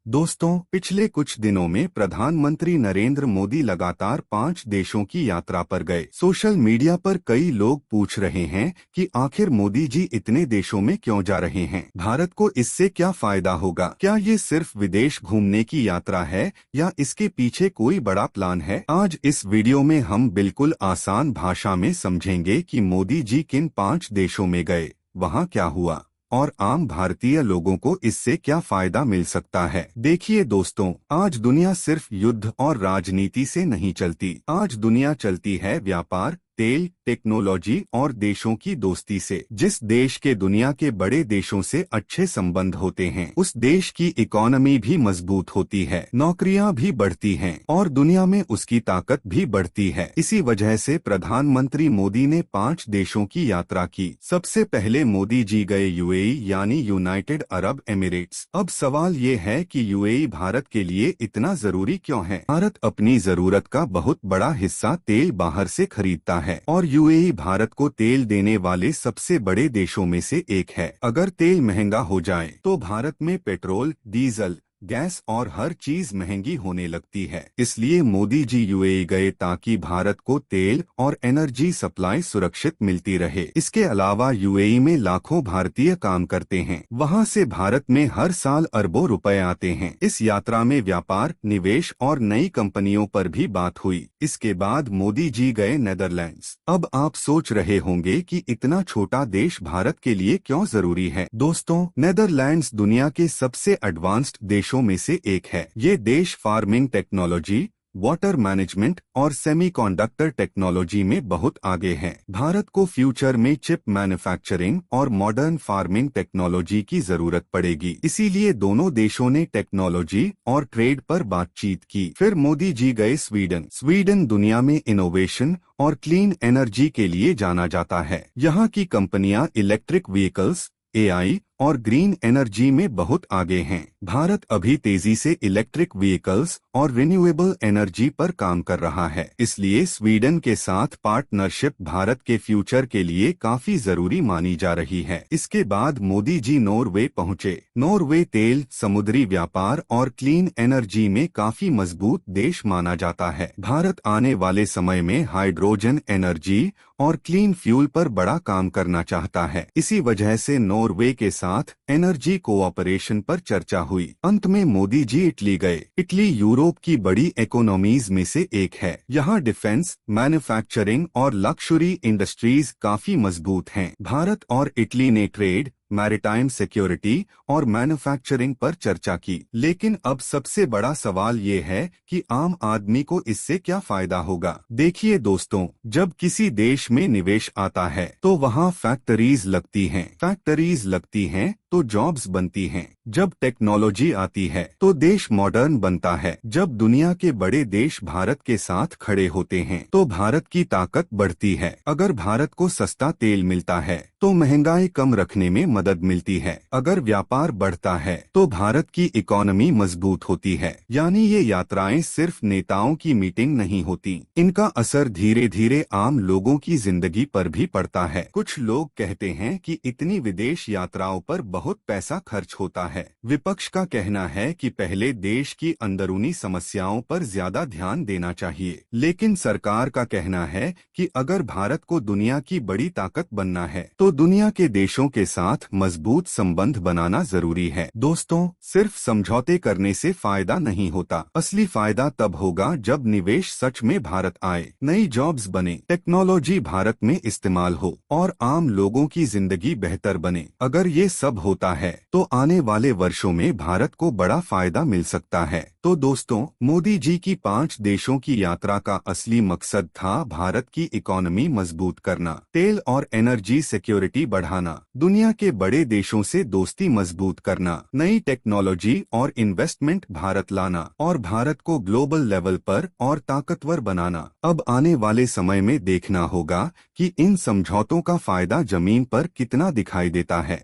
दोस्तों, पिछले कुछ दिनों में प्रधानमंत्री नरेंद्र मोदी लगातार 5 देशों की यात्रा पर गए। सोशल मीडिया पर कई लोग पूछ रहे हैं कि आखिर मोदी जी इतने देशों में क्यों जा रहे हैं? भारत को इससे क्या फायदा होगा? क्या ये सिर्फ विदेश घूमने की यात्रा है या इसके पीछे कोई बड़ा प्लान है? आज इस वीडियो में हम बिल्कुल आसान भाषा में समझेंगे कि मोदी जी किन 5 देशों में गए, वहाँ क्या हुआ और आम भारतीय लोगों को इससे क्या फायदा मिल सकता है। देखिए दोस्तों, आज दुनिया सिर्फ युद्ध और राजनीति से नहीं चलती। आज दुनिया चलती है व्यापार, तेल, टेक्नोलॉजी और देशों की दोस्ती से। जिस देश के दुनिया के बड़े देशों से अच्छे संबंध होते हैं, उस देश की इकोनॉमी भी मजबूत होती है, नौकरियां भी बढ़ती हैं और दुनिया में उसकी ताकत भी बढ़ती है। इसी वजह से प्रधानमंत्री मोदी ने 5 देशों की यात्रा की। सबसे पहले मोदी जी गए यूएई यानी यूनाइटेड अरब एमिरेट्स। अब सवाल ये है कि यूएई भारत के लिए इतना जरूरी क्यों है? भारत अपनी जरूरत का बहुत बड़ा हिस्सा तेल बाहर से खरीदता है और यूएई भारत को तेल देने वाले सबसे बड़े देशों में से एक है। अगर तेल महंगा हो जाए तो भारत में पेट्रोल, डीजल, गैस और हर चीज महंगी होने लगती है। इसलिए मोदी जी यूएई गए ताकि भारत को तेल और एनर्जी सप्लाई सुरक्षित मिलती रहे। इसके अलावा यूएई में लाखों भारतीय काम करते हैं। वहां से भारत में हर साल अरबों रुपए आते हैं। इस यात्रा में व्यापार, निवेश और नई कंपनियों पर भी बात हुई। इसके बाद मोदी जी गए नेदरलैंड्स। अब आप सोच रहे होंगे कि इतना छोटा देश भारत के लिए क्यों जरूरी है? दोस्तों, नेदरलैंड्स दुनिया के सबसे एडवांस्ड देशों में से एक है। ये देश फार्मिंग टेक्नोलॉजी, वाटर मैनेजमेंट और सेमीकंडक्टर टेक्नोलॉजी में बहुत आगे है। भारत को फ्यूचर में चिप मैन्युफैक्चरिंग और मॉडर्न फार्मिंग टेक्नोलॉजी की जरूरत पड़ेगी। इसीलिए दोनों देशों ने टेक्नोलॉजी और ट्रेड पर बातचीत की। फिर मोदी जी गए स्वीडन। स्वीडन दुनिया में इनोवेशन और क्लीन एनर्जी के लिए जाना जाता है। यहाँ की कंपनियां इलेक्ट्रिक व्हीकल्स, एआई और ग्रीन एनर्जी में बहुत आगे हैं। भारत अभी तेजी से इलेक्ट्रिक व्हीकल्स और रिन्यूएबल एनर्जी पर काम कर रहा है। इसलिए स्वीडन के साथ पार्टनरशिप भारत के फ्यूचर के लिए काफी जरूरी मानी जा रही है। इसके बाद मोदी जी नॉर्वे पहुंचे। नॉर्वे तेल, समुद्री व्यापार और क्लीन एनर्जी में काफी मजबूत देश माना जाता है। भारत आने वाले समय में हाइड्रोजन एनर्जी और क्लीन फ्यूल पर बड़ा काम करना चाहता है। इसी वजह से नॉर्वे के साथ एनर्जी कोऑपरेशन पर चर्चा हुई। अंत में मोदी जी इटली गए। इटली यूरोप की बड़ी इकोनॉमीज में से एक है। यहाँ डिफेंस, मैन्युफैक्चरिंग और लक्जरी इंडस्ट्रीज काफी मजबूत हैं। भारत और इटली ने ट्रेड, मैरिटाइम सिक्योरिटी और मैन्युफैक्चरिंग पर चर्चा की। लेकिन अब सबसे बड़ा सवाल ये है कि आम आदमी को इससे क्या फायदा होगा? देखिए दोस्तों, जब किसी देश में निवेश आता है तो वहाँ फैक्ट्रीज लगती हैं। फैक्ट्रीज लगती हैं तो जॉब्स बनती हैं। जब टेक्नोलॉजी आती है तो देश मॉडर्न बनता है। जब दुनिया के बड़े देश भारत के साथ खड़े होते हैं तो भारत की ताकत बढ़ती है। अगर भारत को सस्ता तेल मिलता है तो महंगाई कम रखने में मदद मिलती है। अगर व्यापार बढ़ता है तो भारत की इकोनॉमी मजबूत होती है। यानी ये यात्राएं सिर्फ नेताओं की मीटिंग नहीं होती, इनका असर धीरे धीरे आम लोगों की जिंदगी पर भी पड़ता है। कुछ लोग कहते हैं कि इतनी विदेश यात्राओं पर बहुत पैसा खर्च होता है। विपक्ष का कहना है कि पहले देश की अंदरूनी समस्याओं पर ज्यादा ध्यान देना चाहिए। लेकिन सरकार का कहना है कि अगर भारत को दुनिया की बड़ी ताकत बनना है तो दुनिया के देशों के साथ मजबूत संबंध बनाना जरूरी है। दोस्तों, सिर्फ समझौते करने से फायदा नहीं होता। असली फायदा तब होगा जब निवेश सच में भारत आए, नई जॉब्स बने, टेक्नोलॉजी भारत में इस्तेमाल हो और आम लोगों की जिंदगी बेहतर बने। अगर ये सब होता है तो आने वाले वर्षों में भारत को बड़ा फायदा मिल सकता है। तो दोस्तों, मोदी जी की 5 देशों की यात्रा का असली मकसद था भारत की इकोनॉमी मजबूत करना, तेल और एनर्जी सिक्योरिटी बढ़ाना, दुनिया के बड़े देशों से दोस्ती मजबूत करना, नई टेक्नोलॉजी और इन्वेस्टमेंट भारत लाना और भारत को ग्लोबल लेवल पर और ताकतवर बनाना। अब आने वाले समय में देखना होगा कि इन समझौतों का फायदा जमीन पर कितना दिखाई देता है।